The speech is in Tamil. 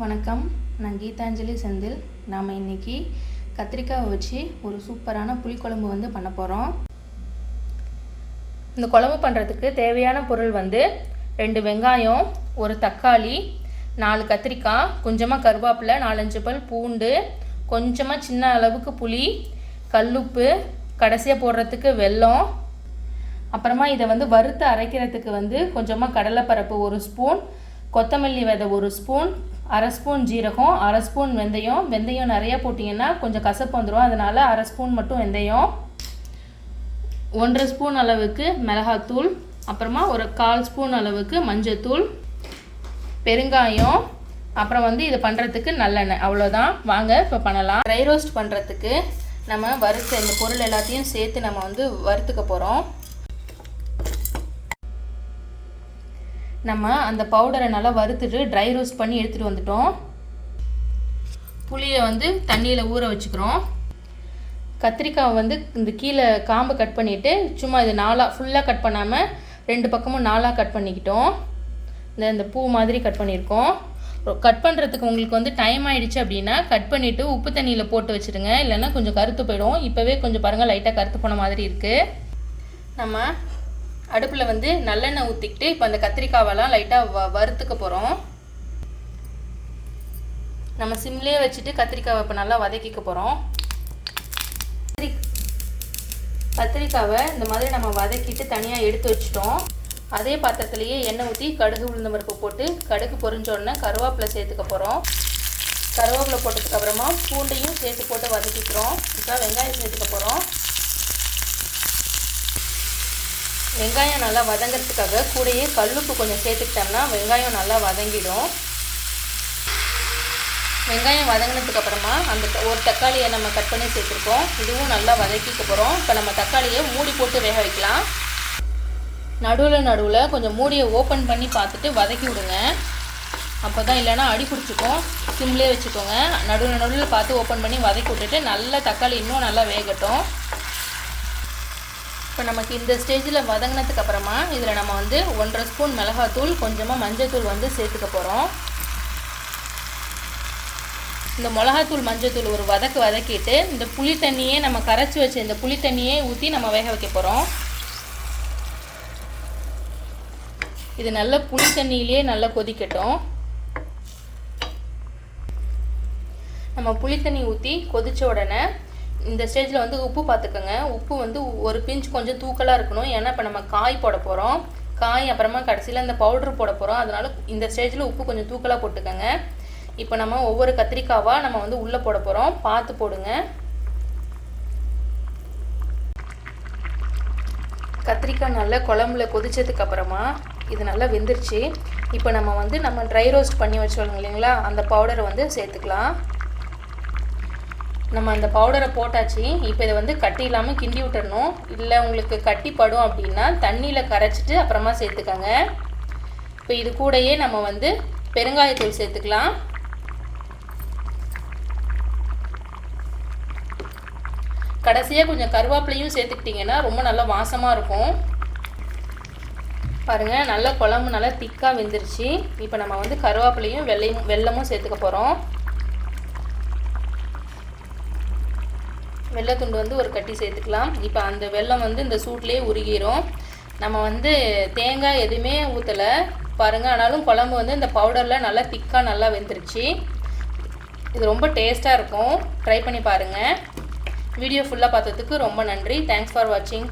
வணக்கம், நான் கீதாஞ்சலி செந்தில். நாம் இன்றைக்கி கத்திரிக்காய் வச்சு ஒரு சூப்பரான புளிக்குழம்பு பண்ண போகிறோம். இந்த குழம்பு பண்ணுறதுக்கு தேவையான பொருள் 2 வெங்காயம், 1 தக்காளி, 4 கத்திரிக்காய், கொஞ்சமாக கருவேப்பிலை, 4-5 பல் பூண்டு, கொஞ்சமாக சின்ன அளவுக்கு புளி, கல்லுப்பு, கடைசியாக போடுறதுக்கு வெல்லம், அப்புறமா இதை வறுத்து அரைக்கிறதுக்கு கொஞ்சமாக கடலைப்பருப்பு 1 ஸ்பூன், கொத்தமல்லி விதை 1 ஸ்பூன், 1/2 ஸ்பூன் ஜீரகம், 1/2 ஸ்பூன் வெந்தயம். வெந்தயம் நிறையா போட்டிங்கன்னா கொஞ்சம் கசப்பு வந்துடும், அதனால் 1/2 ஸ்பூன் மட்டும் வெந்தயம், 1/2 ஸ்பூன் அளவுக்கு மிளகாத்தூள், அப்புறமா ஒரு 1/4 ஸ்பூன் அளவுக்கு மஞ்சத்தூள், பெருங்காயம், அப்புறம் இதை பண்ணுறதுக்கு நல்லெண்ணெய். அவ்வளோதான். வாங்க இப்போ பண்ணலாம். ட்ரை ரோஸ்ட் பண்ணுறதுக்கு நம்ம வறுத்த இந்த பொருள் எல்லாத்தையும் சேர்த்து நம்ம வறுத்துக்க போகிறோம். நம்ம அந்த பவுடரை நல்லா வறுத்துட்டு ட்ரை ரோஸ்ட் பண்ணி எடுத்துகிட்டு வந்துட்டோம். புளியை தண்ணியில் ஊற வச்சுக்கிறோம். கத்திரிக்காவை இந்த கீழே காம்பை கட் பண்ணிவிட்டு சும்மா இது 4 ஃபுல்லாக கட் பண்ணாமல் 2 பக்கமும் 4 கட் பண்ணிக்கிட்டோம். இந்த பூ மாதிரி கட் பண்ணியிருக்கோம். கட் பண்ணுறதுக்கு உங்களுக்கு டைம் ஆகிடுச்சு அப்படின்னா கட் பண்ணிவிட்டு உப்பு தண்ணியில் போட்டு வச்சுருங்க, இல்லைன்னா கொஞ்சம் கருத்து போயிடும். இப்போவே கொஞ்சம் பாருங்கள், லைட்டாக கருத்து போன மாதிரி இருக்குது. நம்ம அடுப்பில் நல்லெண்ணெய் ஊற்றிக்கிட்டு இப்போ அந்த கத்திரிக்காவெல்லாம் லைட்டாக வறுத்துக்க போகிறோம். நம்ம சிம்லேயே வச்சுட்டு கத்திரிக்காவை இப்போ நல்லா வதக்கிக்க போகிறோம். கத்திரிக்காவை இந்த மாதிரி நம்ம வதக்கிட்டு தனியாக எடுத்து வச்சுட்டோம். அதே பாத்திரத்துலேயே எண்ணெய் ஊற்றி கடுகு உளுந்த பருப்பு போட்டு கடுகு பொரிஞ்சோடனே கருவேப்பிலை சேர்த்துக்க போகிறோம். கருவேப்பிலை போட்டதுக்கப்புறமா பூண்டையும் சேர்த்து போட்டு வதக்கிக்கிறோம். இப்போ வெங்காயம் சேர்த்துக்க போகிறோம். வெங்காயம் நல்லா வதங்கிறதுக்காக கூடயே கல்லுப்பு கொஞ்சம் சேர்த்துக்கிட்டோம்னா வெங்காயம் நல்லா வதங்கிடும். வெங்காயம் வதங்கினதுக்கப்புறமா அந்த ஒரு தக்காளியை நம்ம கட் பண்ணி சேர்த்துருக்கோம். இதுவும் நல்லா வதக்கிக்க போகிறோம். இப்போ நம்ம தக்காளியை மூடி போட்டு வேக வைக்கலாம். நடுவில் கொஞ்சம் மூடியை ஓப்பன் பண்ணி பார்த்துட்டு வதக்கி விடுங்க. அப்போ தான், இல்லைனா அடி பிடிச்சிக்கும். சிம்லேயே வச்சுக்கோங்க. நடுவில் பார்த்து ஓப்பன் பண்ணி வதக்கி விட்டுட்டு நல்லா தக்காளி இன்னும் நல்லா வேகட்டும். இப்போ நமக்கு இந்த ஸ்டேஜில் வதங்கினதுக்கு அப்புறமா இதில் நம்ம 1/2 ஸ்பூன் மிளகாத்தூள், கொஞ்சமாக மஞ்சத்தூள் சேர்த்துக்க போகிறோம். இந்த மிளகாத்தூள் மஞ்சத்தூள் ஒரு வதக்கிட்டு இந்த புளி தண்ணியே நம்ம கரைச்சி வச்ச இந்த புளி தண்ணியே ஊற்றி நம்ம வேக வைக்க போகிறோம். இது நல்ல புளி தண்ணியிலே நல்லா கொதிக்கட்டும். நம்ம புளி தண்ணி ஊற்றி கொதித்த உடனே இந்த ஸ்டேஜில் உப்பு பார்த்துக்கோங்க. உப்பு ஒரு பிஞ்ச் கொஞ்சம் தூக்கலாக இருக்கணும். ஏன்னா இப்போ நம்ம காய் போட போகிறோம். காய் அப்புறமா கடைசியில் இந்த பவுட்ரு போட போகிறோம். அதனால் இந்த ஸ்டேஜில் உப்பு கொஞ்சம் தூக்கலாக போட்டுக்கோங்க. இப்போ நம்ம ஒவ்வொரு கத்திரிக்காவாக நம்ம உள்ளே போட போகிறோம். பார்த்து போடுங்க. கத்திரிக்காய் நல்லா குழம்புல கொதிச்சதுக்கப்புறமா இது நல்லா வெந்துருச்சு. இப்போ நம்ம ட்ரை ரோஸ்ட் பண்ணி வச்சோம் இல்லைங்களா, அந்த பவுடரை சேர்த்துக்கலாம். நம்ம அந்த பவுடரை போட்டாச்சு. இப்போ இதை கட்டி இல்லாமல் கிண்டி விட்டுறணும். இல்லை உங்களுக்கு கட்டி படும் அப்படின்னா தண்ணியில் கரைச்சிட்டு அப்புறமா சேர்த்துக்கோங்க. இப்போ இது கூடயே நம்ம பெருங்காயத்தூள் சேர்த்துக்கலாம். கடைசியாக கொஞ்சம் கருவேப்பிலையும் சேர்த்துக்கிட்டிங்கன்னா ரொம்ப நல்லா வாசமாக இருக்கும். பாருங்கள், நல்லா குழம்பு நல்லா திக்காக வெந்துருச்சு. இப்போ நம்ம கருவேப்பிலையும் வெல்லமும் சேர்த்துக்க போகிறோம். வெள்ளத்துண்டு ஒரு கட்டி சேர்த்துக்கலாம். இப்போ அந்த வெல்லம் இந்த சூட்லேயே உருகிரும். நம்ம தேங்காய் எதுவுமே ஊற்றலை பாருங்கள். ஆனாலும் குழம்பு இந்த பவுடரில் நல்லா திக்காக நல்லா வெந்துருச்சு. இது ரொம்ப டேஸ்ட்டாக இருக்கும். ட்ரை பண்ணி பாருங்கள். வீடியோ ஃபுல்லாக பார்த்ததுக்கு ரொம்ப நன்றி. தேங்க்ஸ் ஃபார் வாட்சிங்.